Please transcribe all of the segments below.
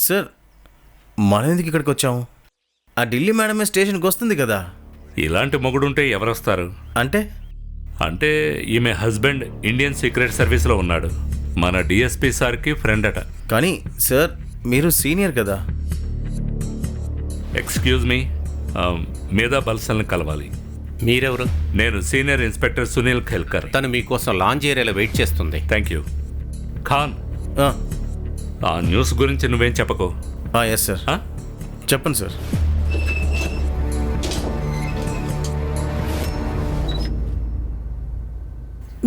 Sir మనం ఎందుకు ఇక్కడికి వచ్చాము? ఆ ఢిల్లీ మేడమే స్టేషన్కి వస్తుంది కదా. ఇలాంటి మొగుడుంటే ఎవరొస్తారు? అంటే అంటే ఈమె హస్బెండ్ ఇండియన్ సీక్రెట్ సర్వీస్లో ఉన్నాడు. మన డిఎస్పీ సార్కి ఫ్రెండ్ అట. కానీ సార్ మీరు సీనియర్ కదా. ఎక్స్క్యూజ్ మీ, మేధా బల్సల్ని కలవాలి. మీరెవరు? నేను సీనియర్ ఇన్స్పెక్టర్ సునీల్ ఖేల్కర్. తను మీకోసం లాంజ్ ఏరియాలో వెయిట్ చేస్తుంది. Thank you. ఖాన్, ఆ న్యూస్ గురించి నువ్వేం చెప్పకు. Yes sir. ఆ? చెప్పండి sir.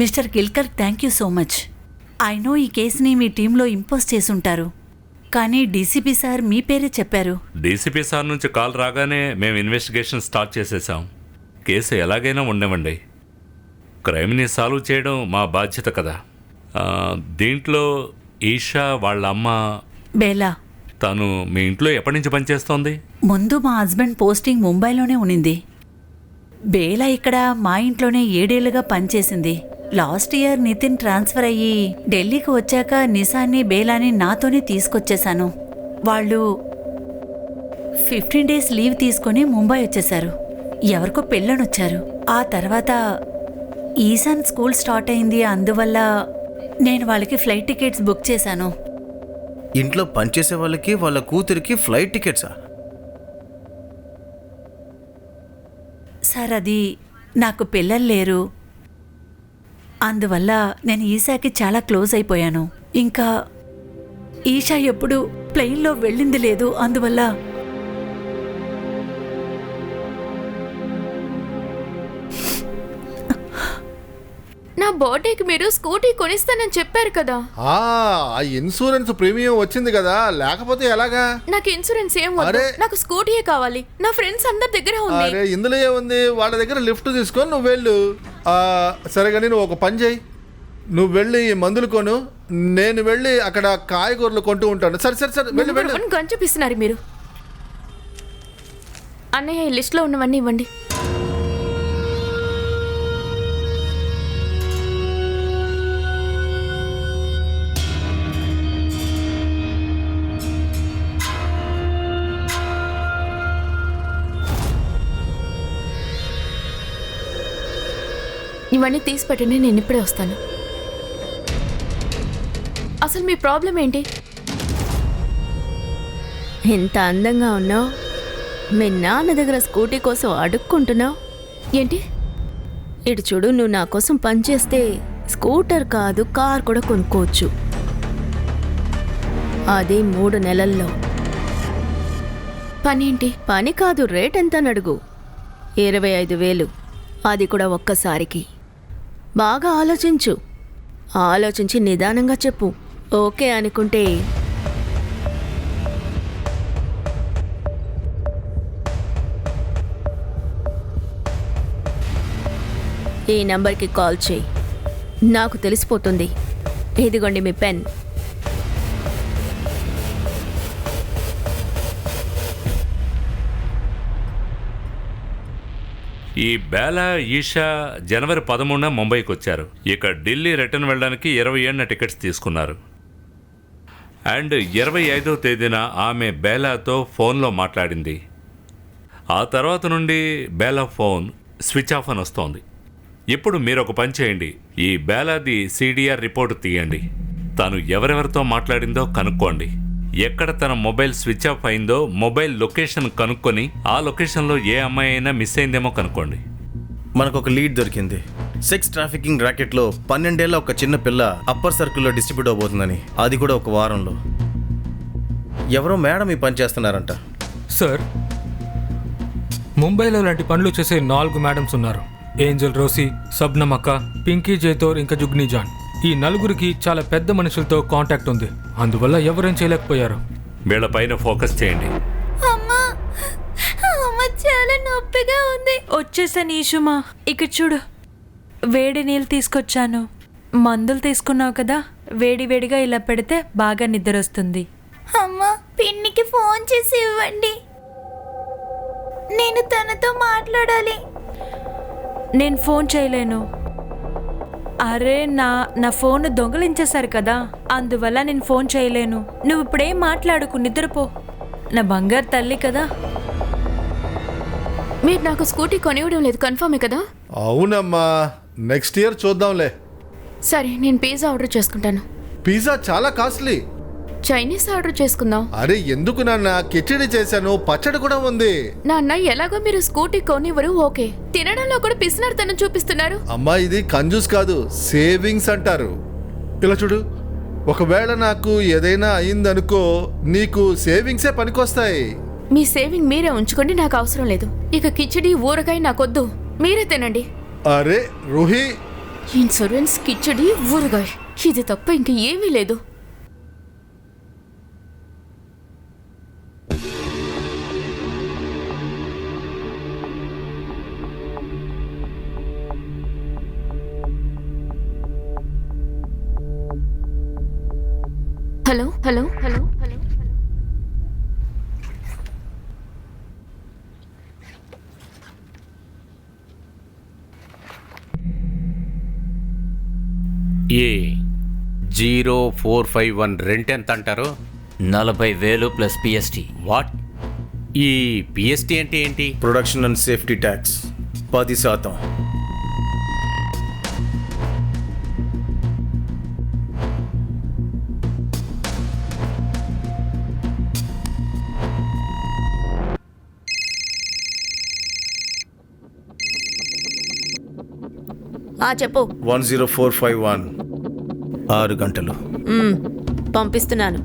Mister Kilkar, thank you so much. I know ఈ కేసుని మీ టీంలో ఇంపోజ్ చేసుంటారు, కానీ డీసీపీ సార్ మీ పేరే చెప్పారు. డీసీపీ సార్ నుంచి కాల్ రాగానే మేము ఇన్వెస్టిగేషన్ స్టార్ట్ చేసేసాం. కేసు ఎలాగైనా ఉండవండి. క్రైమ్ని సాల్వ్ చేయడం మా బాధ్యత కదా. దీంట్లో ఈషా వాళ్ళ అమ్మ బేలా, తను మీ ఇంట్లో ఎప్పటి నుంచి పనిచేస్తోంది? ముందు మా హస్బెండ్ పోస్టింగ్ ముంబైలోనే ఉన్నింది. బేలా ఇక్కడ మా ఇంట్లోనే 7 ఏళ్లుగా పనిచేసింది. లాస్ట్ ఇయర్ నితిన్ ట్రాన్స్ఫర్ అయ్యి ఢిల్లీకి వచ్చాక నిసాన్ని బేలాని నాతోనే తీసుకొచ్చేశాను. వాళ్ళు 15 డేస్ లీవ్ తీసుకొని ముంబై వచ్చేశారు. ఎవరికో పెళ్ళనొచ్చారు. ఆ తర్వాత ఈశాన్ స్కూల్ స్టార్ట్ అయింది. అందువల్ల నేను వాళ్ళకి ఫ్లైట్ టికెట్స్ బుక్ చేశాను. ఇంట్లో పనిచేసే వాళ్ళకి వాళ్ళ కూతురికి ఫ్లైట్ టికెట్సా? సార్, అది నాకు పిల్లలు లేరు. అందువల్ల నేను ఈశాకి చాలా క్లోజ్ అయిపోయాను. ఇంకా ఈషా ఎప్పుడు ప్లెయిన్లో వెళ్ళింది లేదు. అందువల్ల నా బర్త్డేకి మీరు స్కూటీ కొనిస్తానని చెప్పారు కదా. ఆ ఇన్సూరెన్స్ ప్రీమియం వచ్చింది కదా, లేకపోతే ఎలాగా? నాకు ఇన్సూరెన్స్ ఏం వద్దు, నాకు స్కూటీయే కావాలి. నా ఫ్రెండ్స్ అందరి దగ్గర ఉంది. అరే ఇందులో ఏముంది, వాళ్ళ దగ్గర లిఫ్ట్ తీసుకొని నువ్వు వెళ్ళు. సరే కానీ నువ్వు ఒక పని చేయి, నువ్వు వెళ్ళి మందులు కొను, నేను వెళ్ళి అక్కడ కాయగూరలు కొంటూ ఉంటాను. సరే సరే సరే వెళ్ళి వెళ్ళి. గంచపిస్తున్నారు మీరు. అన్నయ్య, ఈ లిస్ట్లో ఉన్నవన్నీ ఇవ్వండి. ఇవన్నీ తీసి పెట్టండి, నేను ఇప్పుడే వస్తాను. అసలు మీ ప్రాబ్లం ఏంటి? ఎంత అందంగా ఉన్నావు, మీ నాన్న దగ్గర స్కూటీ కోసం అడుక్కుంటున్నావు ఏంటి? ఇటు చూడు, నువ్వు నా కోసం పనిచేస్తే స్కూటర్ కాదు కార్ కూడా కొనుక్కోవచ్చు. అది 3 నెలల్లో. పని ఏంటి? పని కాదు, రేట్ ఎంత అడుగు. 25,000, అది కూడా ఒక్కసారికి. బాగా ఆలోచించు, ఆలోచించి నిదానంగా చెప్పు. ఓకే అనుకుంటే ఈ నంబర్కి కాల్ చేయి, నాకు తెలిసిపోతుంది. ఇదిగోండి మీ పెన్. ఈ బేలా ఈషా జనవరి 13న ముంబైకి వచ్చారు. ఇక ఢిల్లీ రిటర్న్ వెళ్ళడానికి 27న టికెట్స్ తీసుకున్నారు. అండ్ 25వ తేదీన ఆమె బేలాతో ఫోన్లో మాట్లాడింది. ఆ తర్వాత నుండి బేలా ఫోన్ స్విచ్ ఆఫ్ అని వస్తోంది. ఇప్పుడు మీరు ఒక పని చేయండి, ఈ బేలాది సిడిఆర్ రిపోర్ట్ తీయండి. తను ఎవరెవరితో మాట్లాడిందో కనుక్కోండి. ఎక్కడ తన మొబైల్ స్విచ్ ఆఫ్ అయిందో మొబైల్ లొకేషన్ కనుక్కొని ఆ లొకేషన్లో ఏ అమ్మాయి అయినా మిస్ అయిందేమో కనుక్కోండి. మనకు ఒక లీడ్ దొరికింది. సెక్స్ ట్రాఫికింగ్ ర్యాకెట్లో 12 ఏళ్ల ఒక చిన్న పిల్ల అప్పర్ సర్కిల్లో డిస్ట్రిబ్యూట్ అవబోతుందని. అది కూడా ఒక వారంలో. ఎవరో మేడం ఈ పని చేస్తున్నారంట. సార్, ముంబైలో లాంటి పనులు చేసే 4 మేడమ్స్ ఉన్నారు. ఏంజల్ రోసి, సబ్నమ్ అక్క, పింకీ జైతోర్, ఇంకా జుగ్నీ జాన్. ఈ 4గురికి చాలా పెద్ద మనుషులతో కాంటాక్ట్ ఉంది. అందువల్ల ఎవరేం చేయలేకపోయారు. వీళ్ళపైన ఫోకస్ చేయండి. అమ్మా, చాలా నొప్పిగా ఉంది. వచ్చేసాను ఈషుమా. ఇక్కడ చూడు, వేడి నీళ్ళు తీసుకొచ్చాను. మందులు తీసుకున్నావు కదా, వేడి వేడిగా ఇలా పెడితే బాగా నిద్ర వస్తుంది. అమ్మా, పిన్నికి ఫోన్ చేసి ఇవ్వండి, నేను తనతో మాట్లాడాలి. నేను ఫోన్ చేయలేను. అరే నా ఫోన్ దొంగలించేశారు కదా, అందువల్ల నేను ఫోన్ చేయలేను. నువ్వు ఇప్పుడేం మాట్లాడుకు, నిద్రపో. నా బంగారు తల్లి కదా. మీరు నాకు స్కూటీ కొనివ్వడం లేదు, కన్ఫర్మే కదా? అవునమ్మా, నెక్స్ట్ ఇయర్ చూద్దాంలే. సరే, నేను పిజ్జా ఆర్డర్ చేసుకుంటాను. పిజ్జా చాలా కాస్ట్లీ. చైనీస్ ఆర్డర్ చేసుకుందాం. అరే ఎందుకు నాన్న, కిచిడి చేశాను, పచ్చడి కూడా ఉంది. నాన్న, ఎలాగో మీరు స్కూటీ కొనివ్వరు, ఓకే. తినడంలో కూడా పిసినారితనం చూపిస్తున్నారు. అమ్మా, ఇది కంజూస్ కాదు, సేవింగ్స్ అంటారు. ఇలా చూడు, ఒకవేళ నాకు ఏదైనా అయిందనుకో, నీకు సేవింగ్సే పనికొస్తాయి. మీ సేవింగ్ మీరే ఉంచుకోండి, నాకు అవసరం లేదు. ఇక కిచిడి ఊరగాయ నాకొద్దు, మీరే తినండి. అరే రూహి, ఇన్సూరెన్స్, కిచిడి, ఊరగాయ, ఇది తప్ప ఇంక ఏమీ లేదు. హలో హలో హలో హలో ఏ 0451 రెంట్ ఎంత అంటారు? 40,000 ప్లస్ పిఎస్టీ. వాట్? ఈ పిఎస్టీ అంటే ఏంటి? Production and safety tax 10%. చెప్పు. 10451 6 గంటలు. పంపిస్తున్నాను.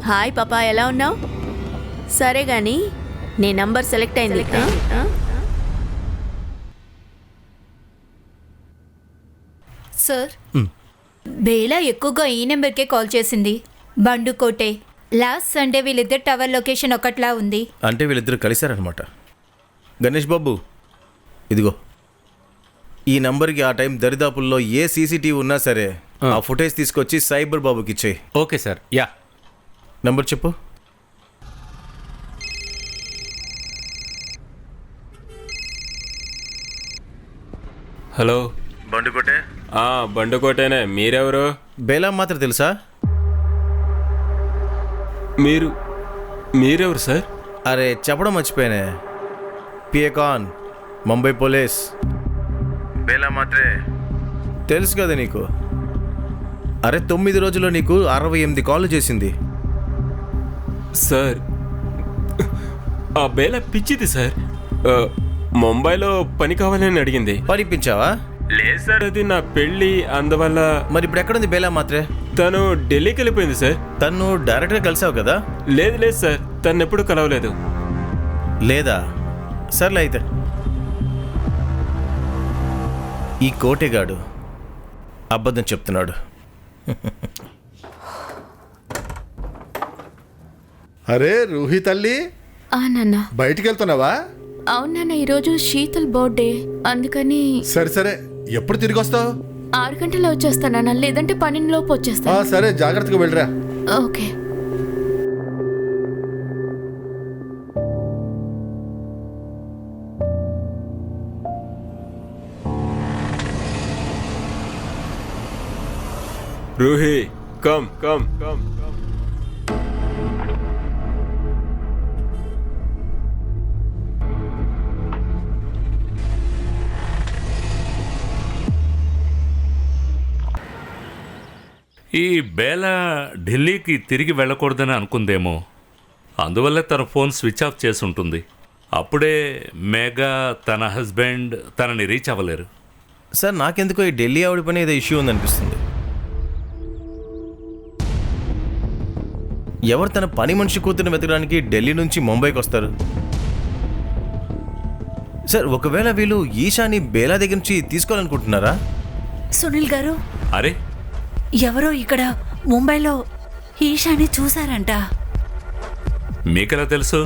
హాయ్ పాపా, ఎలా ఉన్నావు? సరే గాని నీ నంబర్ సెలెక్ట్ అయింది. సార్, బేలా ఎక్కువగా ఈ నెంబర్కే కాల్ చేసింది. బండుకోటే. లాస్ట్ సండే వీళ్ళిద్దరు టవర్ లొకేషన్ ఒకట్లా ఉంది. అంటే వీళ్ళిద్దరు కలిశారనమాట. గణేష్ బాబు, ఇదిగో ఈ నంబర్కి ఆ టైం దరిదాపుల్లో ఏ సీసీటీవీ ఉన్నా సరే ఆ ఫుటేజ్ తీసుకొచ్చి సైబర్ బాబుకి ఇచ్చేయి. Okay sir. యా, నంబర్ చెప్పు. హలో, బండుకోటే. బండుకోటేనే. మీరెవరు? బేలా మాత్రం తెలుసా? మీరెవరు సార్? అరే చెప్పడం మర్చిపోయానే. పియకాన్, ముంబై పోలీస్. బేలా మాత్రే తెలుసు కదా నీకు. అరే 9 రోజుల్లో నీకు 68 కాళ్ళు చేసింది. సార్, ఆ బేలా పిచ్చిది సార్. ముంబైలో పని కావాలని అడిగింది. పనిపించావా? లేదు సార్, అది నా పెళ్ళి, అందువల్ల. మరి ఇప్పుడు ఎక్కడుంది బేలా మాత్రే? తను ఢిల్లీకి వెళ్ళిపోయింది సార్. తను డైరెక్ట్గా కలిసావు కదా? లేదు సార్, తను ఎప్పుడు కలవలేదు. లేదా? సర్లే అయితే. ఈ కోటెగాడు అబద్ధం చెప్తున్నాడు. అరే రూహి తల్లి, నాన్న. బయటికి వెళ్తున్నావా? అవునన్న, ఈరోజు శీతల్ బర్త్డే, అందుకని. సరే సరే, ఎప్పుడు తిరిగి వస్తావు? 6 గంటల్లో వచ్చేస్తానన్న, లేదంటే 12 లోపు వచ్చేస్తాను. సరే, జాగ్రత్తగా వెళ్ళరా. Okay. Roohi, come come come. ఈ బేలా ఢిల్లీకి తిరిగి వెళ్ళకూడదని అనుకుందేమో, అందువల్లే తన ఫోన్ స్విచ్ ఆఫ్ చేసి ఉంటుంది. అప్పుడే మేఘా తన హస్బెండ్ తనని రీచ్ అవ్వలేరు. సార్, నాకెందుకో ఈ ఢిల్లీ ఆవిడ పని ఏదో ఇష్యూ ఉందనిపిస్తుంది. ఎవరు తన పని మనిషి కూతురుని వెతకడానికి ఢిల్లీ నుంచి ముంబైకి వస్తారు? సార్, ఒకవేళ వీళ్ళు ఈషాని బేలా దగ్గర నుంచి తీసుకోవాలనుకుంటున్నారా? సునీల్ గారు, అరే ఎవరో ఇక్కడ ముంబైలో ఈషాని చూశారంట. మీకెలా తెలుసు?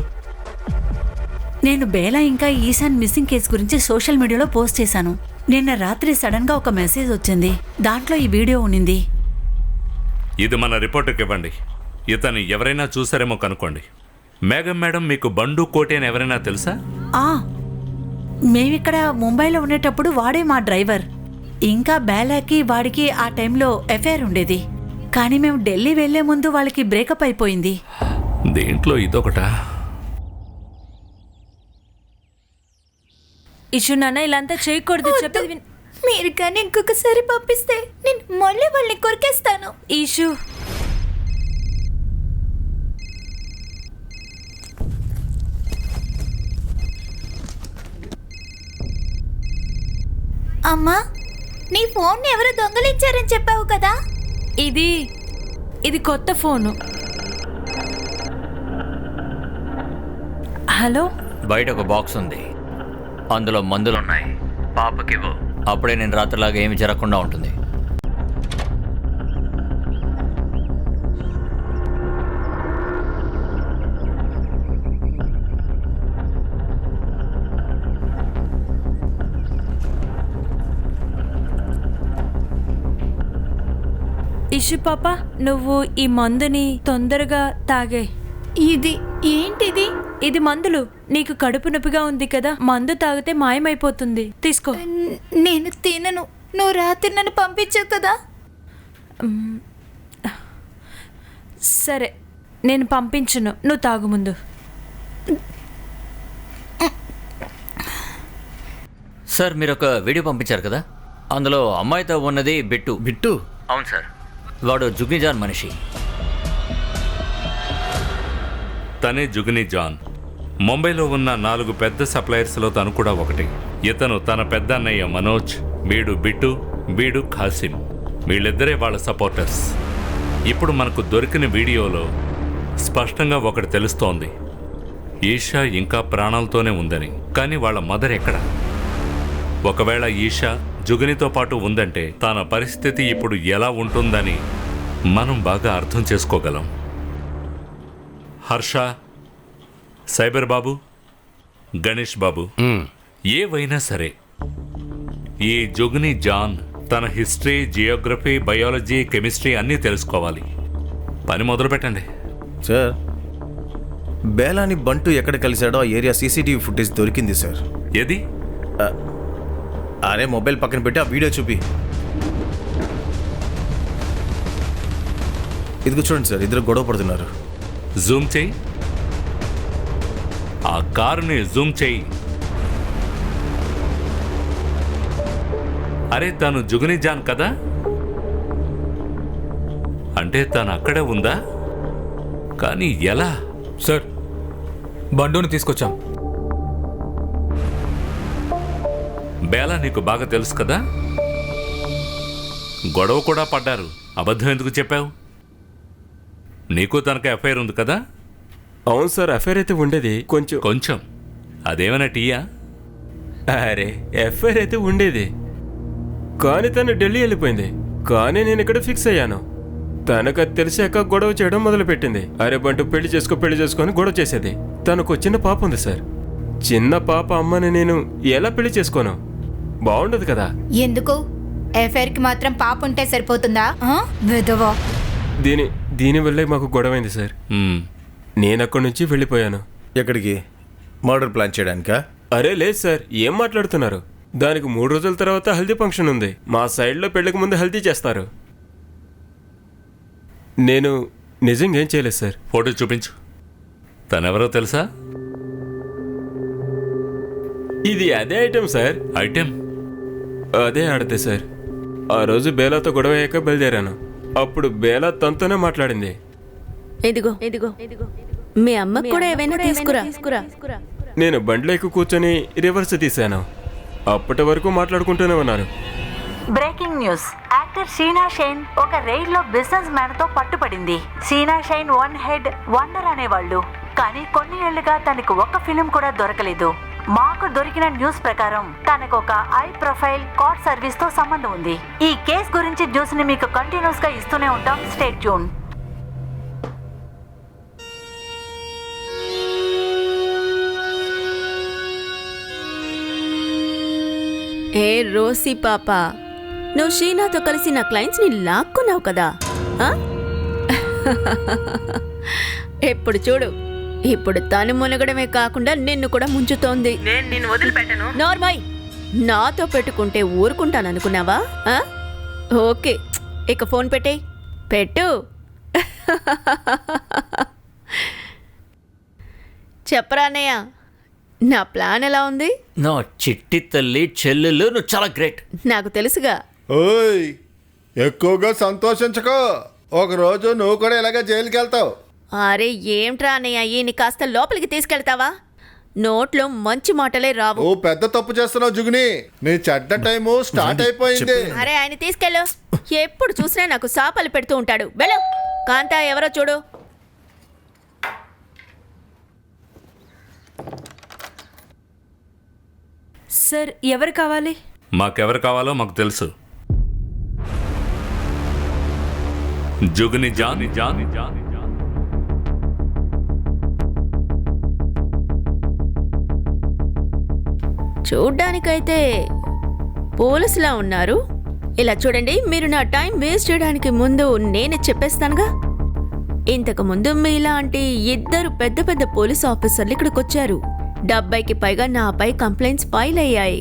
నేను బేలా ఇంకా ఈశాన్ మిస్సింగ్ కేసు గురించి సోషల్ మీడియాలో పోస్ట్ చేశాను. నిన్న రాత్రి సడన్ గా ఒక మెసేజ్ వచ్చింది, దాంట్లో ఈ వీడియో ఉన్నింది. ఇది మన రిపోర్టర్కి ఇవ్వండి. ఇతను ఎవరైనా చూసారేమో కనుక్కోండి. మేడం మీకు బండు కోటే అని ఎవరైనా తెలుసా? మేమిక్కడ ముంబైలో ఉండేటప్పుడు వాడే మా డ్రైవర్. ఇంకా బేలాకి వాడికి ఆ టైంలో ఎఫైర్ ఉండేది. కానీ మేము ఢిల్లీ వెళ్లే ముందు వాళ్ళకి బ్రేకప్ అయిపోయింది. దేంట్లో ఇదొకటా? ఇషు నాన్న ఇలా అంతా చేయకూడదు, చెప్పేది మీరు కానీ ఇంకొకసారి పంపిస్తే నేను మళ్ళీ వాళ్ళని కొరికేస్తాను. ఇషు అమ్మా, నీ ఫోన్ ఎవరు దొంగలించారని చెప్పావు కదా? ఇది కొత్త ఫోను. హలో, బయట ఒక బాక్స్ ఉంది, అందులో మందులున్నాయి. పాపకివ్వు, అప్పుడే నేను రాత్రిలాగా ఏమి జరగకుండా ఉంటుంది. ఇషు పాప, నువ్వు ఈ మందుని తొందరగా తాగే. ఇది ఏంటిది? ఇది మందులు. నీకు కడుపు నొప్పిగా ఉంది కదా, మందు తాగితే మాయమైపోతుంది. తీసుకో. నేను తినను. నువ్వు రాత్రి నన్ను పంపించావు కదా. సరే, నేను పంపించను, నువ్వు తాగు ముందు. సార్, మీరు ఒక వీడియో పంపించారు కదా, అందులో అమ్మాయితో ఉన్నది బిట్టు. అవును సార్, వాడు జుగ్ని జాన్ మనిషి. తనే జుగ్ని జాన్. ముంబైలో ఉన్న 4 పెద్ద సప్లయర్స్లో తను కూడా ఒకటి. ఇతను తన పెద్ద అన్నయ్య మనోజ్, వీడు బిట్టు, వీడు ఖాసిం. వీళ్ళిద్దరే వాళ్ళ సపోర్టర్స్. ఇప్పుడు మనకు దొరికిన వీడియోలో స్పష్టంగా ఒకటి తెలుస్తోంది. ఈషా ఇంకా ప్రాణాలతోనే ఉందని. కానీ వాళ్ళ మదర్ ఎక్కడ? ఒకవేళ ఈషా జుగ్నితో పాటు ఉందంటే తన పరిస్థితి ఇప్పుడు ఎలా ఉంటుందని మనం బాగా అర్థం చేసుకోగలం. హర్ష, సైబర్ బాబు, గణేష్ బాబు, ఏవైనా సరే ఈ జుగ్ని జాన్ తన హిస్టరీ, జియోగ్రఫీ, బయాలజీ, కెమిస్ట్రీ అన్నీ తెలుసుకోవాలి. పని మొదలు పెట్టండి. సార్, బేలాని బంటు ఎక్కడ కలిశాడో ఆ ఏరియా సీసీటీవీ ఫుటేజ్ దొరికింది సార్. ఏది? అరే, మొబైల్ పక్కన పెట్టి ఆ వీడియో చూపి. ఇదిగో చూడండి సార్, ఇద్దరు గొడవ పడుతున్నారు. జూమ్ చెయ్యి, ఆ కారుని జూమ్ చెయ్యి. అరే, తను జుగ్ని జాన్ కదా? అంటే తను అక్కడే ఉందా? కానీ ఎలా? సార్, బండుని తీసుకొచ్చాం. బేలా నీకు బాగా తెలుసు కదా, గొడవ కూడా పడ్డారు. అబద్ధం ఎందుకు చెప్పావు? నీకు తనకు ఎఫ్ఐఆర్ ఉంది కదా? అవును సార్, ఎఫ్ఐఆర్ అయితే ఉండేది. కొంచెం అదేమైనా టీయా? అరే, ఎఫ్ఐఆర్ అయితే ఉండేది, కానీ తను ఢిల్లీ వెళ్ళిపోయింది. కానీ నేను ఇక్కడ ఫిక్స్ అయ్యాను. తనకు అది తెలిసాక గొడవ చేయడం మొదలుపెట్టింది. అరే బంటు, పెళ్లి చేసుకొని గొడవ చేసేది. తనకు చిన్న పాప ఉంది సార్. చిన్న పాప అమ్మని నేను ఎలా పెళ్లి చేసుకోను? బాగుండదు కదా. ఎందుకు? ఎఫ్ఐఆర్కి మాత్రం పాప ఉంటే సరిపోతుందా? వెదవా. దీనివల్లే మాకు గొడవైంది సార్. నేను అక్కడి నుంచి వెళ్ళిపోయాను. ఎక్కడికి? మర్డర్ ప్లాన్ చేయడానికా? అరే లేదు సార్, ఏం మాట్లాడుతున్నారు? దానికి 3 రోజుల తర్వాత హల్దీ ఫంక్షన్ ఉంది. మా సైడ్లో పెళ్లికి ముందు హల్దీ చేస్తారు. నేను నిజంగా ఏం చేయలేదు సార్. ఫోటో చూపించు. తనెవరో తెలుసా? ఇది అదే ఐటెం సార్. ఐటెం? అదే ఆడతే సార్. ఆ రోజు బేలాతో గొడవ అయ్యాక బయలుదేరాను. అప్పుడు బేలా తనతోనే మాట్లాడింది. ఇదిగో మీ అమ్మకు కూడా ఏమైనా తీసుకురా. నేను బండ్లో ఎక్కువ కూర్చొని రివర్స్ తీశాను. అప్పటి వరకు మాట్లాడుకుంటూనే ఉన్నాను. Breaking news. Actor Sheena Shine ఒక రైడ్ లో బిజినెస్ మ్యాన్ తో పట్టుపడింది. Sheena Shine one hit wonder అనేవాళ్ళు. కానీ కొన్ని ఏళ్లుగా తనకు ఒక్క ఫిలిం కూడా దొరకలేదు. మాకు దొరికిన న్యూస్ ప్రకారం తనకు ఒక హై ప్రొఫైల్ కోర్ట్ సర్వీస్ తో సంబంధం ఉంది. ఈ కేసు గురించి న్యూస్ ని మీకు కంటిన్యూస్ గా ఇస్తూనే ఉంటాం. Stay tune. ఏ రోసి పాప, నువ్వు షీనాతో కలిసి నా క్లయింట్స్ని లాక్కున్నావు కదా? ఎప్పుడు చూడు, ఇప్పుడు తను మునగడమే కాకుండా నిన్ను కూడా ముంచుతోంది. నేను నిన్ను వదిలిపెట్టను. నార్మల్, నాతో పెట్టుకుంటే ఊరుకుంటాననుకున్నావా? ఆ? ఓకే, ఇక ఫోన్ పెట్టేయ్. పెట్టు. చెప్పరా అన్నయ్య, నా ప్లాన్ ఎలా ఉంది? నా చిట్టి తల్లి చెల్లెలు నువ్వు చాలా గ్రేట్. నాకు తెలుసుగా. ఓయ్, ఎక్కువగా సంతోషించకో. ఒకరోజు నువ్వు కూడా ఇలాగే జైలుకి వెళ్తావు. అరే ఏమిట్రా అన్నయ్య, ఈయన కాస్త లోపలికి తీసుకెళ్తావా? నోట్లో మంచి మాటలే రావు. ఓ పెద్ద తప్పు చేస్తున్నావు జుగిని. నీ చెడ్డ టైము స్టార్ట్ అయిపోయింది. అరే ఆయన తీసుకెళ్ళు. ఎప్పుడు చూసినా నాకు సాపలు పెడుతూ ఉంటాడు. వెళ్ళు. కాంతా ఎవరో చూడు. సార్ ఎవరు కావాలి? మాకెవరు కావాలో మాకు తెలుసు. జుగ్ని జాన్. చూడ్డానికైతే పోలీసులా ఉన్నారు. ఇలా చూడండి, మీరు నా టైం వేస్ట్ చేయడానికి ముందు నేనే చెప్పేస్తానుగా. ఇంతకు ముందు మీలాంటి 2 పెద్ద పెద్ద పోలీస్ ఆఫీసర్లు ఇక్కడికి వచ్చారు. 70కి పైగా నాపై కంప్లైంట్స్ ఫైల్ అయ్యాయి.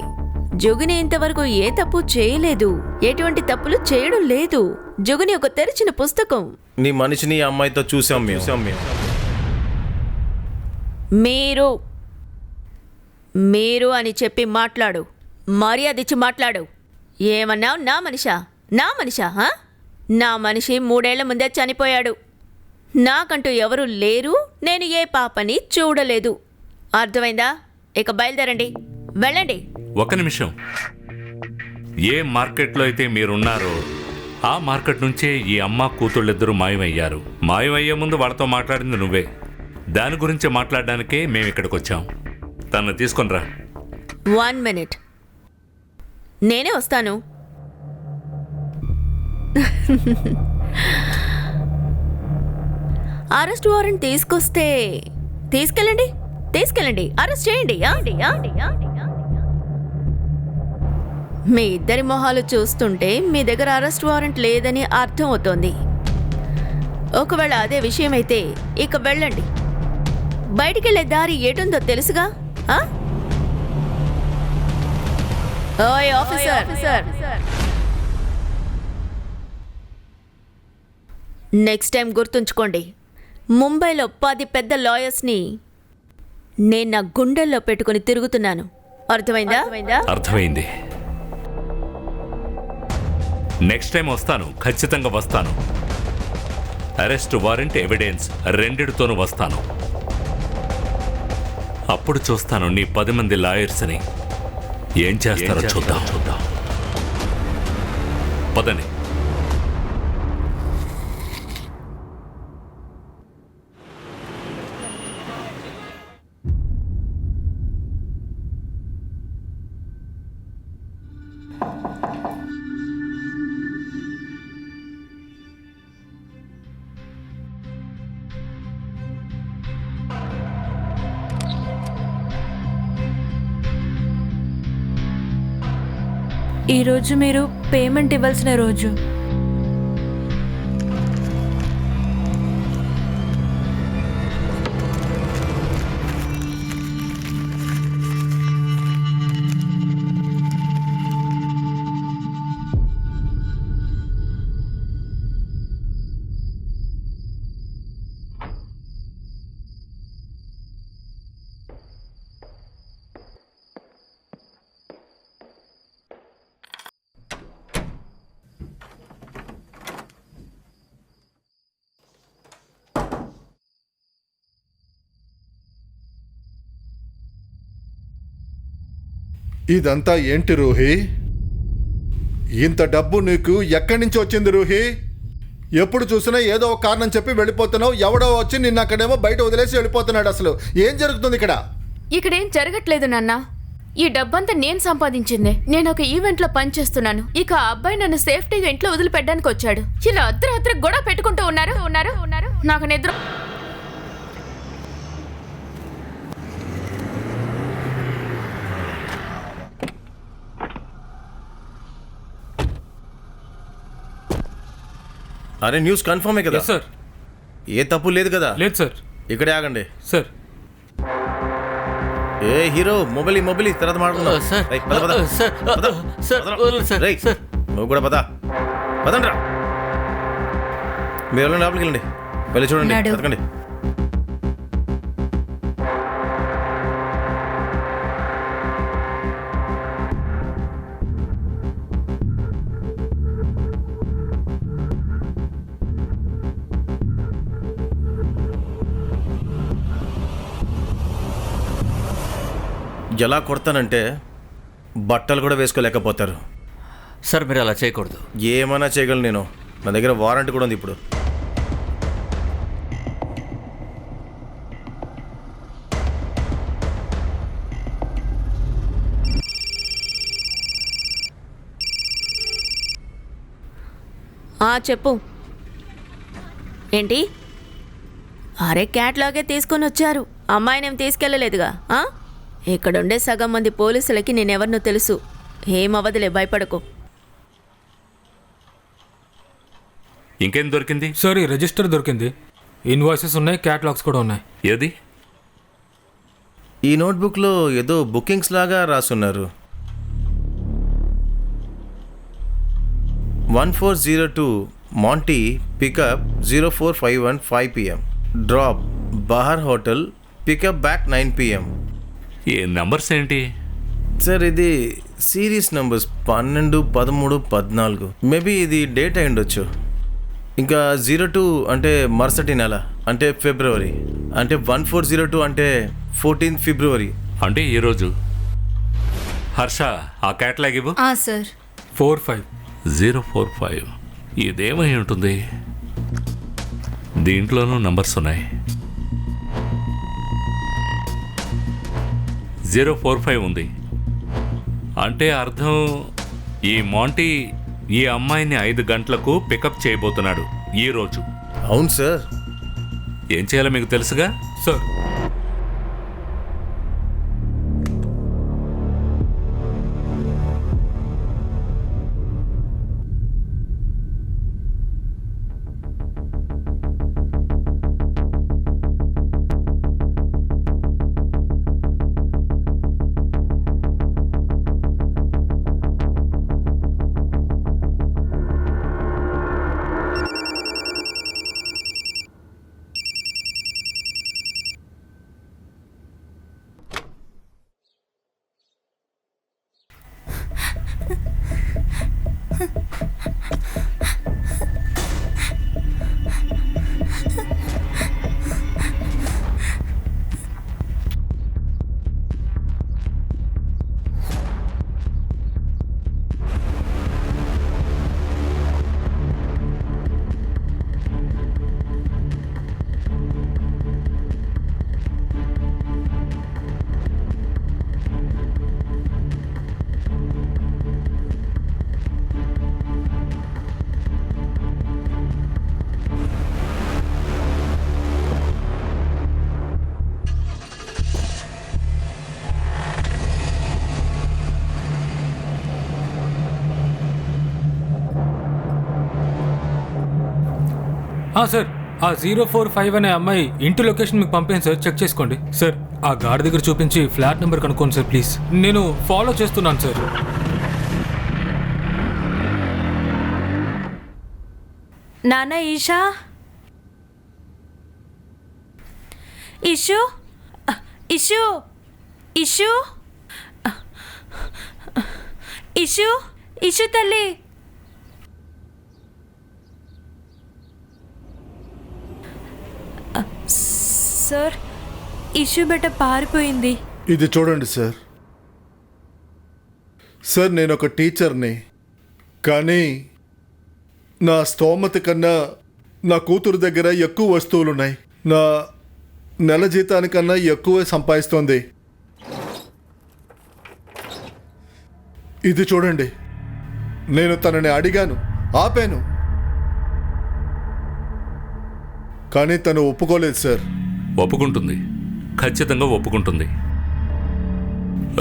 జుగిని ఇంతవరకు ఏ తప్పు చేయలేదు, ఎటువంటి తప్పులు చేయడం లేదు. జుగిని ఒక తెరిచిన పుస్తకం. నీ మనిషిని ఈ అమ్మాయితో చూసాం మేము. మీరు అని చెప్పి మాట్లాడు. మర్యాద ఇచ్చి మాట్లాడు. ఏమన్నావు? నా మనిషా? నా మనిషి 3 ఏళ్ల ముందే చనిపోయాడు. నాకంటూ ఎవరు లేరు. నేను ఏ పాపని చూడలేదు. అర్థమైందా? ఇక బయలుదేరండి, వెళ్ళండి. ఒక నిమిషం. ఏ మార్కెట్లో అయితే మీరున్నారో ఆ మార్కెట్ నుంచే ఈ అమ్మ కూతుళ్ళిద్దరూ మాయమయ్యారు. మాయమయ్యే ముందు వాళ్ళతో మాట్లాడింది నువ్వే. దాని గురించి మాట్లాడడానికే మేము ఇక్కడికి వచ్చాం. తను తీసుకొనిరా. 1 మినిట్, నేనే వస్తాను. అరెస్ట్ వారెంట్ తీసుకొస్తే తీసుకెళ్ళండి, అరెస్ట్ చేయండి. మీ ఇద్దరి మొహాలు చూస్తుంటే మీ దగ్గర అరెస్ట్ వారెంట్ లేదని అర్థం అవుతోంది. ఒకవేళ అదే విషయమైతే ఇక వెళ్ళండి. బయటికెళ్ళే దారి ఎటుందో తెలుసుగా? ఓయ్ ఆఫీసర్, నెక్స్ట్ టైం గుర్తుంచుకోండి, ముంబైలో 10 పెద్ద లాయర్స్ని నేను నా గుండెల్లో పెట్టుకుని తిరుగుతున్నాను. అర్థమైందా? అర్థమైంది. నెక్స్ట్ టైం వస్తాను, ఖచ్చితంగా వస్తాను. అరెస్ట్ వారెంట్, ఎవిడెన్స్ రెండిటితోనూ వస్తాను. అప్పుడు చూస్తాను నీ 10 మంది లాయర్స్ని ఏం చేస్తారో చూద్దాం. పదని. ఈరోజు మీరు పేమెంట్ ఇవ్వాల్సిన రోజు. ఇదంతా ఏంటి రూహి? ఇంత డబ్బు నీకు ఎక్కడి నుంచి వచ్చింది రూహి? ఎప్పుడు చూసినా ఏదో ఒక కారణం చెప్పి వెళ్ళిపోతున్నావు. ఎవడో వచ్చి నిన్న అక్కడేమో బయట వదిలేసి వెళ్ళిపోతున్నాడు. అసలు ఏం జరుగుతుంది ఇక్కడ? ఇక్కడేం జరగట్లేదు నాన్న. ఈ డబ్బంతా నేను సంపాదించిందే. నేను ఒక ఈవెంట్లో పనిచేస్తున్నాను. ఇక ఆ అబ్బాయి నన్ను సేఫ్టీగా ఇంట్లో వదిలిపెట్టడానికి వచ్చాడు. ఇలా అర్ధరాత్రి గొడవ పెట్టుకుంటూ ఉన్నారు. నాకు నిద్ర. అరే న్యూస్ కన్ఫర్మే కదా? సార్. ఏ తప్పు లేదు కదా? లేదు సార్. ఇక్కడే ఆగండి సార్. ఏ హీరో మొబైల్ తర్వాత మాట్లాడుకుందాం. సార్. రేయ్, పద, పద. సార్. పద. సార్, పదరా. వదలండి సార్. రేయ్, సార్. నువ్వు కూడా పదండ్రా. మీరు వెళ్ళండి, లోపలికి వెళ్ళండి. వెళ్ళి చూడండి, నాడు. బతకండి. ఎలా కొడతానంటే బట్టలు కూడా వేసుకోలేకపోతారు. సార్ మీరు అలా చేయకూడదు. ఏమైనా చేయగలను నేను. నా దగ్గర వారంటీ కూడా ఉంది ఇప్పుడు. చెప్పు. ఏంటి? అరే క్యాట్లాగే తీసుకొని వచ్చారు, అమ్మాయినేం తీసుకెళ్ళలేదుగా? ఇక్కడుండే సగం మంది పోలీసులకి నేనెవరినో తెలుసు. ఏమవదులే, భయపడకు. ఇంకేం దొరికింది? సార్ ఈ రిజిస్టర్ దొరికింది, ఇన్వాయిసెస్ ఉన్నాయి, క్యాటలాగ్స్ కూడా ఉన్నాయి. ఏది? ఈ నోట్బుక్లో ఏదో బుకింగ్స్ లాగా రాసున్నారు. 1402 Monty pickup 0451 5 PM. Drop Bahar hotel, pickup back 9 PM. ఈ నంబర్స్ ఏంటి? సార్ ఇది సిరీస్ నంబర్స్ 12, 13, 14. మేబీ ఇది డేట్ అయి ఉండొచ్చు. ఇంకా 02 అంటే మరుసటి నెల, అంటే ఫిబ్రవరి. అంటే 1402 అంటే 14 ఫిబ్రవరి. అంటే ఈరోజు. హర్ష, ఆ క్యాట్లాగ్ ఇవ్వు. సార్. 045 ఇదేమై ఉంటుంది? దీంట్లోనూ నంబర్స్ ఉన్నాయి. 045 ఉంది అంటే అర్థం ఈ మాంటీ ఈ అమ్మాయిని 5 గంటలకు పికప్ చేయబోతున్నాడు ఈరోజు. అవును సార్. ఏం చేయాలో మీకు తెలుసుగా సార్. సార్ ఆ 045 అనే అమ్మాయి ఇంటి లొకేషన్ మీకు పంపాను సార్, చెక్ చేసుకోండి సార్. ఆ గార్డ్ దగ్గర చూపించి ఫ్లాట్ నెంబర్ కనుక్కోండి సార్ ప్లీజ్. నేను ఫాలో చేస్తున్నాను సార్. నాన్న ఈషా, ఇషు ఇషు ఇషు ఇషు ఇషు తల్లి. సార్ ఇష్యూ బెట్ట పారిపోయింది. ఇది చూడండి సార్. సార్ నేను ఒక టీచర్ని, కానీ నా స్తోమత కన్నా నా కూతురు దగ్గర ఎక్కువ వస్తువులున్నాయి. నా నెల జీతానికన్నా ఎక్కువ సంపాదిస్తోంది. ఇది చూడండి, నేను తనని అడిగాను, ఆపాను, కానీ తను ఒప్పుకోలేదు సార్. ఒప్పుకుంటుంది, ఖచ్చితంగా ఒప్పుకుంటుంది.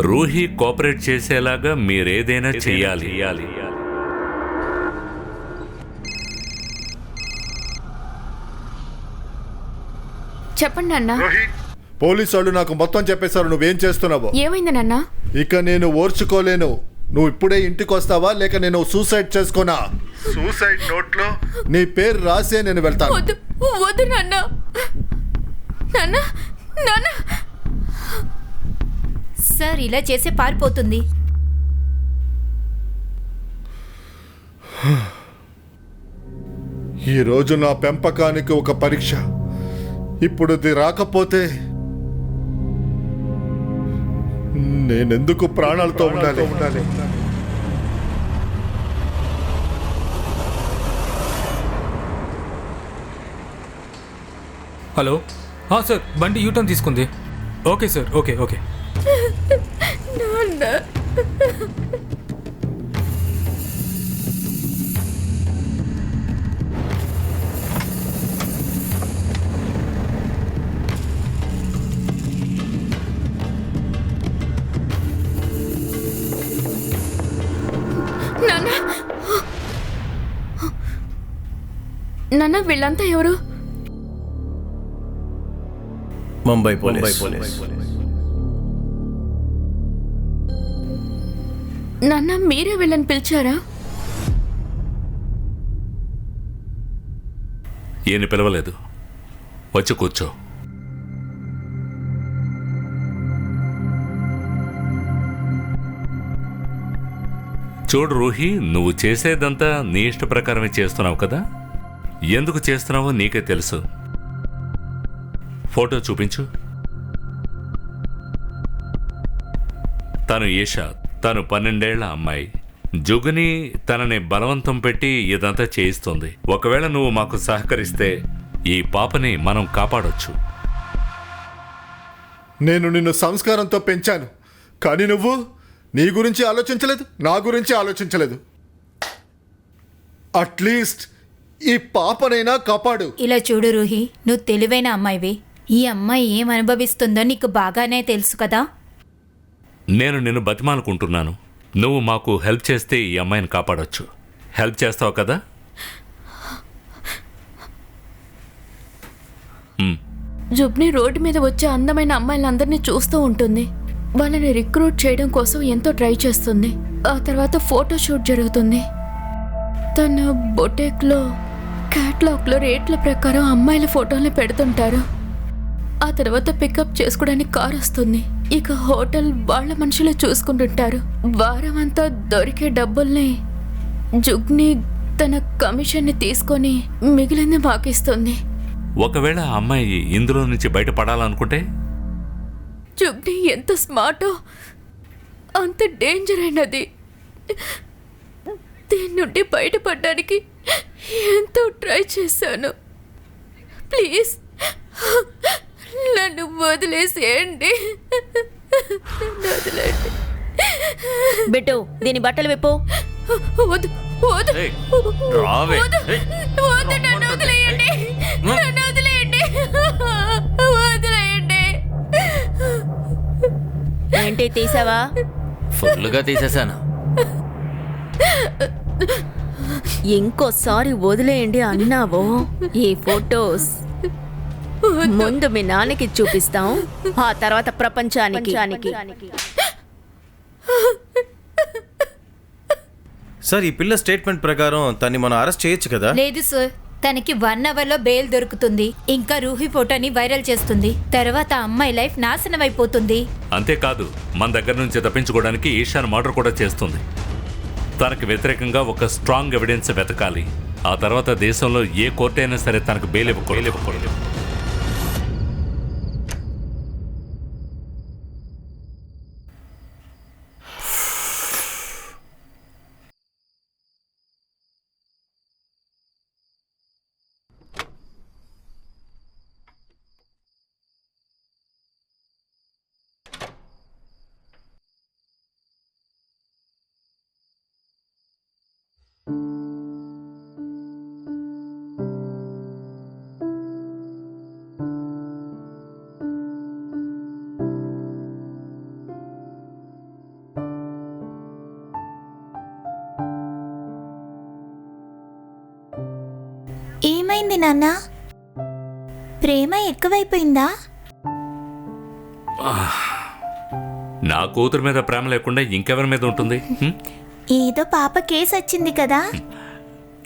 రూహి కోఆపరేట్ చేసేలాగా మీరేదైనా చెయ్యాలి. చెప్పండి నాన్న. పోలీసు వాళ్ళు నాకు మొత్తం చెప్పేశారు నువ్వేం చేస్తున్నావో. ఏమైంది నాన్న? ఇక నేను ఓర్చుకోలేను. నువ్వు ఇప్పుడే ఇంటికి వస్తావా లేక నేను సూసైడ్ చేసుకోనా? సూసైడ్ నోట్లో నీ పేరు రాసే నేను వెళ్తాను. వద్దు వద్దు నాన్న. నాన్న నాన్న. సార్ ఇలా చేస్తే పారిపోతుంది. ఈరోజు నా పెంపకానికి ఒక పరీక్ష. ఇప్పుడు ఇది రాకపోతే నేనెందుకు ప్రాణాలతో ఉండాలి? హలో సార్, బండి యూటర్న్ తీసుకుంది. Okay sir, okay okay. నాన్న. నాన్న నాన్న వీళ్ళంతా ఎవరు? ముంబై పోలీస్. నాన్న మీరే వీళ్ళని పిలిచారా? ఈయన పిలవలేదు. వచ్చి కూర్చో. చూడు రూహి, నువ్వు చేసేదంతా నీ ఇష్ట ప్రకారమే చేస్తున్నావు కదా. ఎందుకు చేస్తున్నావో నీకే తెలుసు. ఫోటో చూపించు. తను ఈషా, తను 12 ఏళ్ల అమ్మాయి. జుగ్ని తనని బలవంతం పెట్టి ఇదంతా చేయిస్తుంది. ఒకవేళ నువ్వు మాకు సహకరిస్తే ఈ పాపని మనం కాపాడొచ్చు. నేను నిన్ను సంస్కారంతో పెంచాను, కానీ నువ్వు నీ గురించి ఆలోచించలేదు, నా గురించి ఆలోచించలేదు. అట్లీస్ట్ ఈ పాపనైనా కాపాడు. ఇలా చూడు రూహి, నువ్వు తెలివైన అమ్మాయివి. ఈ అమ్మాయి ఏం అనుభవిస్తుందో నీకు బాగానే తెలుసు కదా. నేను నిన్ను బతిమాలుకుంటున్నాను. నువ్వు మాకు హెల్ప్ చేస్తే ఈ అమ్మాయిని కాపాడొచ్చు. హెల్ప్ చేస్తావు కదా? జుబ్ని రోడ్డు మీద వచ్చే అందమైన అమ్మాయిలందరినీ చూస్తూ ఉంటుంది. వాళ్ళని రిక్రూట్ చేయడం కోసం ఎంతో ట్రై చేస్తుంది. ఆ తర్వాత ఫోటో షూట్ జరుగుతుంది. తన బొటెక్లో క్యాట్లాగ్లో రేట్ల ప్రకారం అమ్మాయిల ఫోటోల్ని పెడుతుంటారు. ఆ తర్వాత పికప్ చేసుకోవడానికి కార్ వస్తుంది. ఇక హోటల్ వాళ్ళ మనుషులే చూసుకుంటుంటారు. వారం అంతా దొరికే డబ్బుల్ని జుగ్ని తన కమిషన్ని తీసుకొని మిగిలింది మాకిస్తుంది. ఒకవేళ ఆ అమ్మాయి ఇందులో నుంచి బయటపడాలనుకుంటే? జుగ్ని ఎంత స్మార్టో అంత డేంజర్ అయినది. దీని నుండి బయటపడడానికి ఎంతో ట్రై చేశాను. ప్లీజ్ నన్ను వదిలేసేయండి. వదిలేండి. బిట్టు, దీని బట్టలు విప్పు. వద్దు వద్దు వద్దు, నన్ను వదిలేయండి. నన్ను వదిలేయండి. వదిలేయండి. ఏంటి తీసావా? ఫుల్గా తీసేశాను. ఇంకోసారి వదిలేయండి అన్నావో ఈ ఫొటోస్ ముందు మీ నాన్నకి చూపిస్తాం, ఆ తర్వాత ప్రపంచానికి. సార్, ఈ పిల్ల స్టేట్మెంట్ ప్రకారం తన్ని మనం అరెస్ట్ చేయొచ్చు కదా? లేదు సార్, తనకి 1 అవర్లో బెయిల్ దొరుకుతుంది. ఇంకా రూహి ఫోటోని వైరల్ చేస్తుంది. తర్వాత అమ్మాయి లైఫ్ నాశనం అయిపోతుంది. అంతేకాదు, మన దగ్గర నుంచి తప్పించుకోవడానికి ఈశాన్ మర్డర్ కూడా చేస్తుంది. తనకు వ్యతిరేకంగా ఒక స్ట్రాంగ్ ఎవిడెన్స్ వెతకాలి. ఆ తర్వాత దేశంలో ఏ కోర్టు అయినా సరే తనకు బెయిల్ ఇవ్వకూడదు. ఏమైంది నాన్న? ప్రేమ ఎక్కువైపోయిందా? నా కూతురు మీద ప్రేమ లేకుండా ఇంకెవరి మీద ఉంటుంది? ఏదో పాప కేసు వచ్చింది కదా.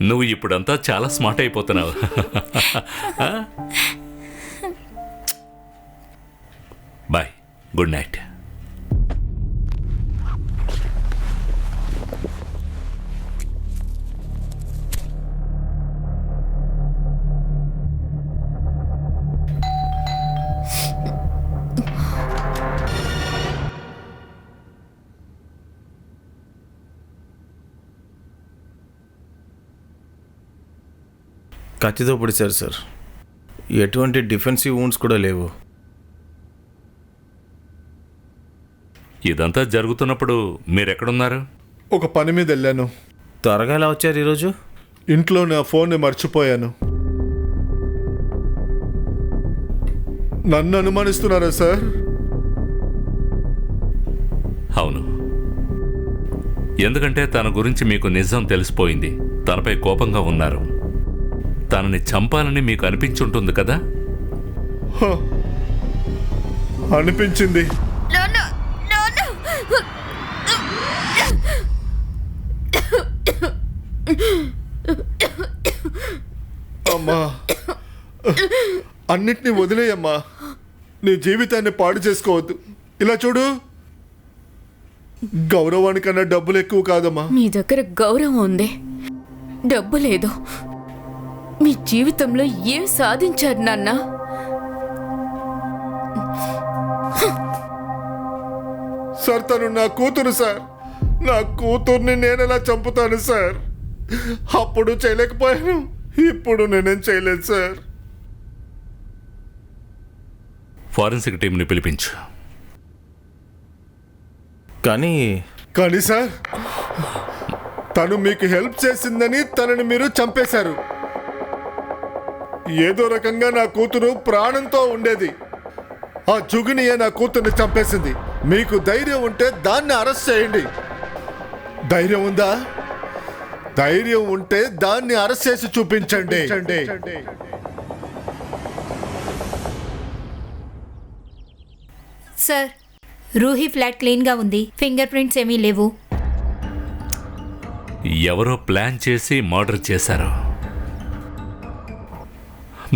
నువ్వు ఇప్పుడంతా చాలా స్మార్ట్ అయిపోతున్నావు. Bye, good night. కత్తితో పొడిచారు సార్. ఎటువంటి డిఫెన్సివ్ వూండ్స్ కూడా లేవు. ఇదంతా జరుగుతున్నప్పుడు మీరెక్కడున్నారు? ఒక పని మీద వెళ్ళాను. త్వరగా ఎలా వచ్చారు ఈరోజు? ఇంట్లో నా ఫోన్ని మర్చిపోయాను. నన్ను అనుమానిస్తున్నారా సార్? అవును, ఎందుకంటే తన గురించి మీకు నిజం తెలిసిపోయింది. తనపై కోపంగా ఉన్నారు. తనని చంపాలని మీకు అనిపించుంటుంది కదా? అనిపించింది. అమ్మా, అన్నిటినీ వదిలేయమ్మా. నీ జీవితాన్ని పాడు చేసుకోవద్దు. ఇలా చూడు, గౌరవానికన్నా డబ్బులు ఎక్కువ కాదమ్మా. మీ దగ్గర గౌరవం ఉంది, డబ్బు లేదు. మీ జీవితంలో ఏం సాధించారు నాన్న? సార్, తను నా కూతురు సార్. నా కూతుర్ని నేనెలా చంపుతాను సార్? అప్పుడు చేయలేకపోయాను, ఇప్పుడు నేనేం చేయలేదు సార్. ఫారెన్సిక్ టీంని పిలిపించు. కానీ సార్, తను మీకు హెల్ప్ చేసిందని తనని మీరు చంపేశారు. ఏదో రకంగా నా కూతురు ప్రాణంతో ఉండేది. ఆ జుగినియే నా కూతుర్ని చంపేసింది. మీకు ధైర్యం ఉంటే దాన్ని అరెస్ట్ చేయండి. ధైర్యం ఉందా? ధైర్యం ఉంటే దాన్ని అరెస్ట్ చేసి చూపించండి. సార్, రూహీ ఫ్లాట్ క్లీన్గా ఉంది, ఫింగర్ ప్రింట్స్ ఏమీ లేవు. ఎవరో ప్లాన్ చేసి మర్డర్ చేశారు.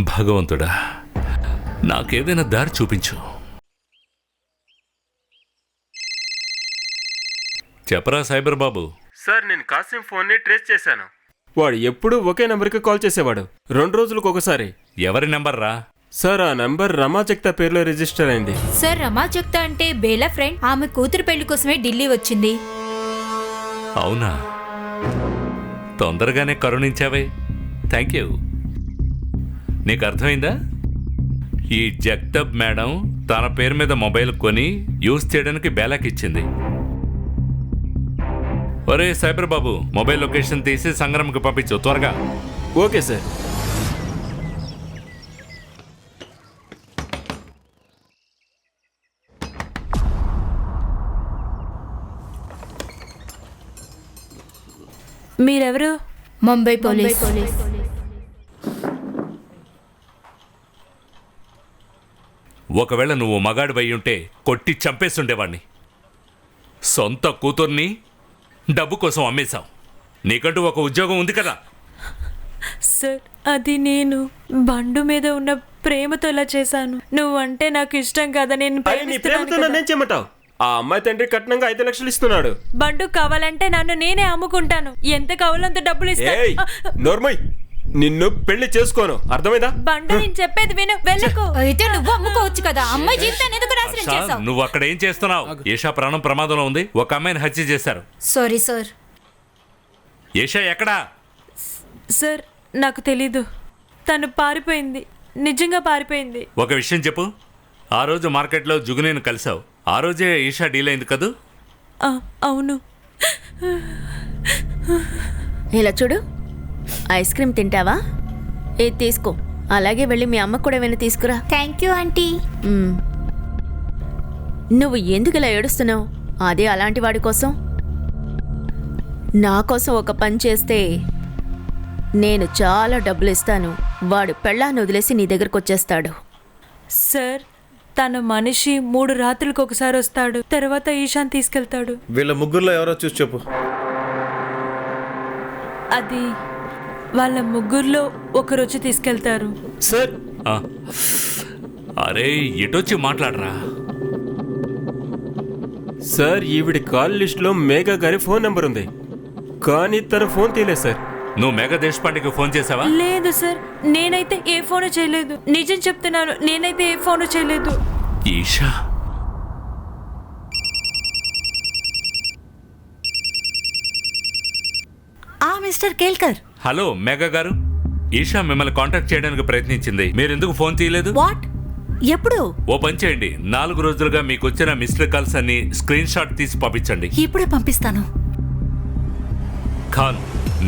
భగవంతుడా, నాకేదైనా దారి చూపించు. చెప్పరా సైబర్ బాబు. సార్, నేను కాసిం ఫోన్ని ట్రేస్ చేశాను. వాడు ఎప్పుడూ ఒకే నెంబర్కి కాల్ చేసేవాడు, 2 రోజులకు ఒకసారి. ఎవరి నెంబర్ రా? సార్, ఆ నంబర్ రమా జగ్తా పేరులో రిజిస్టర్ అయింది. సార్, రమా జగ్తా అంటే బేలా ఫ్రెండ్. ఆమె కూతురు పెళ్లి కోసమే ఢిల్లీ వచ్చింది. అవునా? తొందరగానే కరుణించావే, థ్యాంక్ యూ. నీకు అర్థమైందా? ఈ జగ్తబ్ మేడం తన పేరు మీద మొబైల్ కొని యూజ్ చేయడానికి బేలాకి ఇచ్చింది. ఒరే సైబర్ బాబు, మొబైల్ లొకేషన్ తీసి సంగ్రామ్కి పంపించు త్వరగా. Okay sir. మీరెవరు? ముంబై పోలీస్. ఒకవేళ నువ్వు మగాడివై ఉంటే కొట్టి చంపేస్తుండేవాణ్ణి. సొంత కూతుర్ని డబ్బు కోసం అమ్మేశావు. నీకంటూ ఒక ఉద్యోగం ఉంది కదా. సార్, అది నేను బండు మీద ఉన్న ప్రేమతో ఇలా చేశాను. నువ్వంటే నాకు ఇష్టం కదా, నేను నీ ప్రేమతో నన్నేం చేయమంటావు? ఆ అమ్మాయి తండ్రి కట్నంగా 5 లక్షలు ఇస్తున్నాడు. బండు కావాలంటే నన్ను నేనే అమ్ముకుంటాను. ఎంత కావాలంత డబ్బులు ఇస్తాను. నోర్మయ్, నిన్ను పెళ్లి చేసుకోను, అర్థమైందా? బండు, నేను చెప్పేది విను, వెళ్ళకు. అయితే నువ్వు అమ్ముకోవచ్చు కదా, అమ్మాయి జీవితాన్ని ఎందుకు నాశనం చేశావు? నువ్వు అక్కడ ఏం చేస్తున్నావు? ఏషా ప్రాణం ప్రమాదంలో ఉంది. ఒక అమ్మాయిని హత్య చేశారు. Sorry sir. ఏషా ఎక్కడా? సార్, నాకు తెలీదు. తను పారిపోయింది, నిజంగా పారిపోయింది. ఒక విషయం చెప్పు. ఆ రోజు మార్కెట్లో జుగునేను కలిసావు. ఆ రోజే ఈషా డీల్ అయింది కదూ? అవును. ఇలా చూడు, ఐస్ క్రీమ్ తింటావా? ఏది తీసుకో. అలాగే వెళ్ళి మీ అమ్మకు కూడా ఏమైనా తీసుకురా. Thank you aunty. నువ్వు ఎందుకు ఇలా ఏడుస్తున్నావు? అదే అలాంటి వాడి కోసం. నా కోసం ఒక పని చేస్తే నేను చాలా డబ్బులు ఇస్తాను, వాడు పెళ్ళాన్ని వదిలేసి నీ దగ్గరకు వచ్చేస్తాడు. సార్, తన మనిషి 3 రాత్రులకు ఒకసారి వస్తాడు, తర్వాత ఈశాన్ తీసుకెళ్తాడు. వీళ్ళ ముగ్గురులో ఎవరో చూసి చెప్పు. అది వాళ్ళ ముగ్గురులో ఒకరొచ్చి తీసుకెళ్తారు. సార్ ఆ. అరే ఇటొచ్చి మాట్లాడరా. సార్, ఈవిడి కాల్ లిస్ట్లో మేఘా గారి ఫోన్ నెంబర్ ఉంది, కానీ తన ఫోన్ తీయలేదు సార్. నువ్వు మేఘా దేశపాండేకి ఫోన్ చేసావా? లేదు సార్, నేనైతే ఏ ఫోను చేయలేదు. నిజం చెప్తున్నాను, నేనైతే ఏ ఫోను చేయలేదు. ఈషా, మిస్టర్ కేల్కర్. హలో మేఘా గారు, ఈషా మిమ్మల్ని కాంటాక్ట్ చేయడానికి ప్రయత్నించింది. మీరు ఎందుకు ఫోన్ తీయలేదు? వాట్? ఎప్పుడు? ఓ పని చేయండి, 4 రోజులుగా మీకు వచ్చిన మిస్డ్ కాల్స్ అన్ని స్క్రీన్ షాట్ తీసి పంపించండి. ఇప్పుడే పంపిస్తాను. ఖాన్,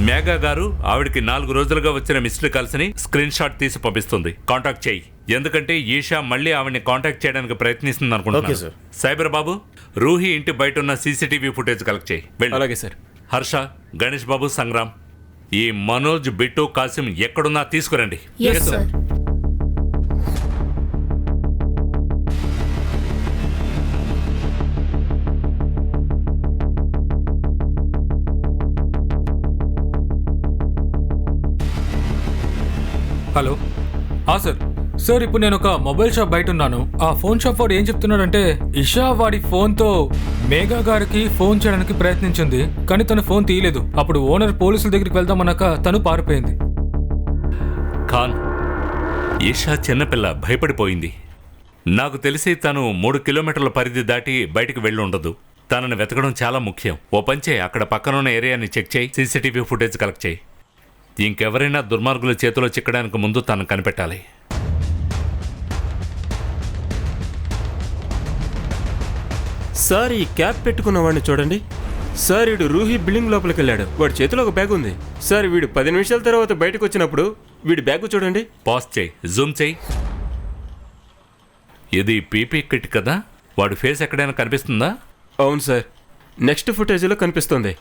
మేఘా గారు ఆవిడకి 4 రోజులుగా వచ్చిన మిస్డ్ కాల్స్ ని స్క్రీన్ షాట్ తీసి పంపిస్తుంది. కాంటాక్ట్ చేయి, ఎందుకంటే ఈషా మళ్ళీ ఆవిడని కాంటాక్ట్ చేయడానికి ప్రయత్నిస్తుంది ఓకే అనుకుంటున్నాను. సార్. సైబర్ బాబు, రూహి ఇంటి బయట ఉన్న సీసీటీవీ ఫుటేజ్ కలెక్ట్ చేయి. వెళ్ళు. అలాగే సార్. హర్ష, గణేష్ బాబు, సంగ్రామ్, ఈ మనోజ్, బిట్టు, కాసిం ఎక్కడున్నా తీసుకురండి. Yes, sir. Hello. Sir, sir ఇప్పుడు నేను ఒక మొబైల్ షాప్ బయట ఉన్నాను. ఆ ఫోన్ షాప్ వాడు ఏం చెప్తున్నాడంటే ఇషా వాడి ఫోన్తో మేఘా గారికి ఫోన్ చేయడానికి ప్రయత్నించింది, కానీ తను ఫోన్ తీయలేదు. అప్పుడు ఓనర్ పోలీసుల దగ్గరికి వెళ్దామన్నాక తను పారిపోయింది. ఖాన్, ఈషా చిన్నపిల్ల, భయపడిపోయింది. నాకు తెలిసి తను 3 కిలోమీటర్ల పరిధి దాటి బయటికి వెళ్ళి ఉండదు. తనని వెతకడం చాలా ముఖ్యం. ఓ పని చేయి, అక్కడ పక్కనున్న ఏరియాని చెక్ చేయి, సీసీటీవీ ఫుటేజ్ కలెక్ట్ చేయి. ఇంకెవరైనా దుర్మార్గుల చేతిలో చిక్కడానికి ముందు తనను కనిపెట్టాలి. సార్, ఈ క్యాప్ పెట్టుకున్న వాడిని చూడండి సార్. వీడు రూహి బిల్డింగ్ లోపలికి వెళ్ళాడు, వాడి చేతిలో ఒక బ్యాగ్ ఉంది సార్. వీడు 10 నిమిషాల తర్వాత బయటకు వచ్చినప్పుడు వీడి బ్యాగ్ చూడండి. పాజ్ చేయి, జూమ్ చేయి. ఇది పీపీ కిట్ కదా? వాడి ఫేస్ ఎక్కడైనా కనిపిస్తుందా? అవును సార్, నెక్స్ట్ ఫుటేజ్లో కనిపిస్తుంది.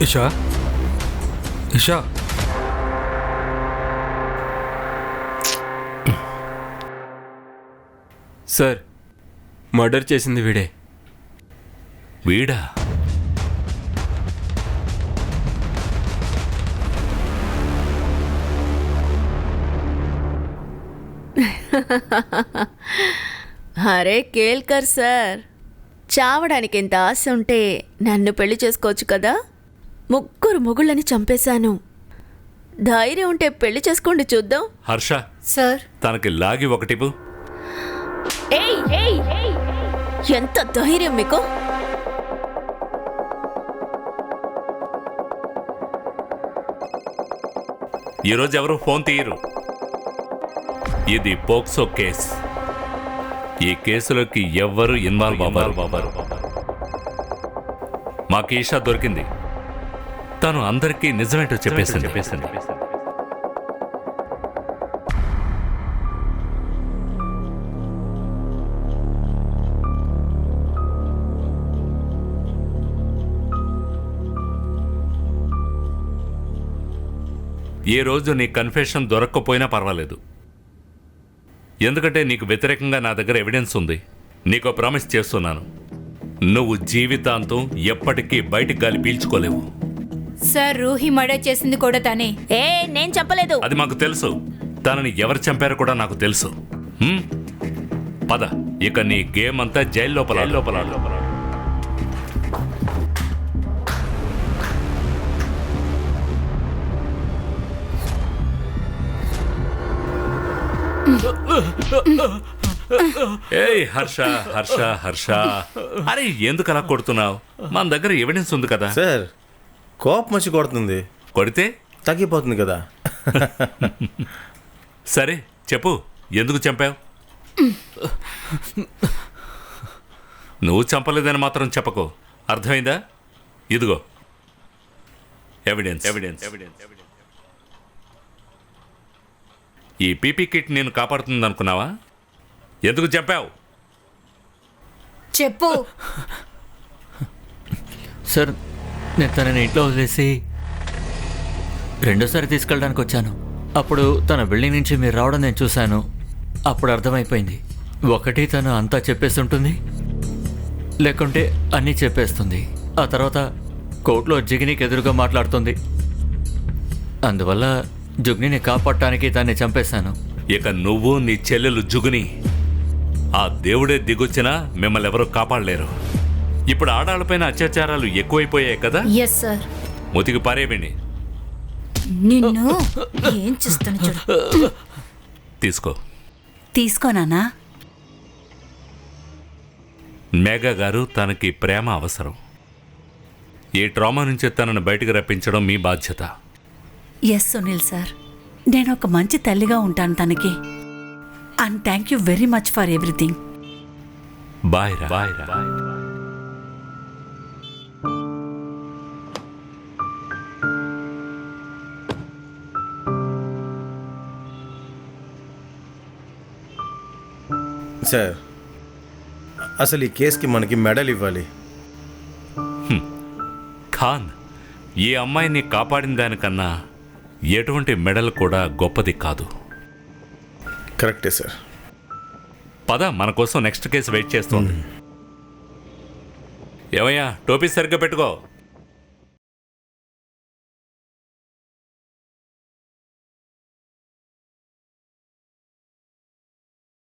ఇషా, ఇషా, సార్, మర్డర్ చేసింది వీడే. వీడా? అరే కేల్కర్ సార్, చావడానికి ఎంత ఆశ ఉంటే నన్ను పెళ్లి చేసుకోవచ్చు కదా. 3 మొగుళ్ళని చంపేశాను. ధైర్యం ఉంటే పెళ్లి చేసుకోండి చూద్దాం. హర్ష, సార్. తనకి లాగి ఒకటిపు. ఎంత ధైర్యం మీకు? ఈరోజు ఎవరు ఫోన్ తీయరు. ఇది పోక్సో కేస్. ఈ కేసులోకి ఎవ్వరు ఇన్వాల్వ్ అవ్వరు. మాకు ఈషా దొరికింది. తను అందరికీ నిజమేంటో చెప్పేసింది. ఏ రోజు నీ కన్ఫెషన్ దొరక్కపోయినా పర్వాలేదు, ఎందుకంటే నీకు వ్యతిరేకంగా నా దగ్గర ఎవిడెన్స్ ఉంది. నీకో ప్రామిస్ చేస్తున్నాను, నువ్వు జీవితాంతం ఎప్పటికీ బయటికి గాలి పీల్చుకోలేవు. సార్, రూహి మర్డర్ చేసింది కూడా తనే. నేను చెప్పలేదు. అది మాకు తెలుసు. తనని ఎవరు చంపారో కూడా నాకు తెలుసు. పద, ఇక నీ గేమ్ అంతా జైలు లోపల. ఏయ్ హర్ష, హర్ష, హర్ష, అరే ఎందుకు అలా కొడుతున్నావు? మన దగ్గర ఎవిడెన్స్ ఉంది కదా. సార్, కోపం వచ్చి కొడుతుంది, కొడితే తగ్గిపోతుంది కదా. సరే చెప్పు, ఎందుకు చంపావు? నువ్వు చంపలేదని మాత్రం చెప్పకు, అర్థమైందా? ఇదిగో ఎవిడెన్స్. ఈ పీపీ కిట్ నేను కాపాడుతుంది అనుకున్నావా? ఎందుకు చెప్పావు? చెప్పు. సార్, నేను తనని ఇంట్లో వదిలేసి రెండోసారి తీసుకెళ్ళడానికి వచ్చాను. అప్పుడు తన బిల్డింగ్ నుంచి మీరు రావడం నేను చూశాను. అప్పుడు అర్థమైపోయింది, ఒకటి తను అంతా చెప్పేసి ఉంటుంది, లేకుంటే అన్నీ చెప్పేస్తుంది. ఆ తర్వాత కోర్టులో జిగినికి ఎదురుగా మాట్లాడుతుంది. అందువల్ల జుగ్నిని కాపాడటానికి దాన్ని చంపేశాను. ఇక నువ్వు నీ చెల్లెలు జుగుని ఆ దేవుడే దిగొచ్చినా మిమ్మల్ని ఎవరూ కాపాడలేరు. ఇప్పుడు ఆడాళ్ళపైన అత్యాచారాలు ఎక్కువైపోయాయి కదా? Yes sir. ముతికి పారేవిని. నిన్ను ఏం చేస్తాను చూడు. తీసుకో. తీసుకోనానా? మేఘా గారు తనకి ప్రేమ అవసరం. ఈ ట్రామా నుంచి తనను బయటకు రప్పించడం మీ బాధ్యత. ఎస్ సునీల్ సార్, నేను ఒక మంచి తల్లిగా ఉంటాను తనకి. And thank you very much for everything. Bye రా. బాయ్ రా. సార్, అసలు ఈ కేసుకి మనకి మెడల్ ఇవ్వాలి. ఖాన్, ఈ అమ్మాయిని కాపాడిన దానికన్నా ఎటువంటి మెడల్ కూడా గొప్పది కాదు. కరెక్టే సార్. పద, మన కోసం నెక్స్ట్ కేసు వెయిట్ చేస్తోంది. ఏమయ్యా, టోపీ సరిగ్గా పెట్టుకో.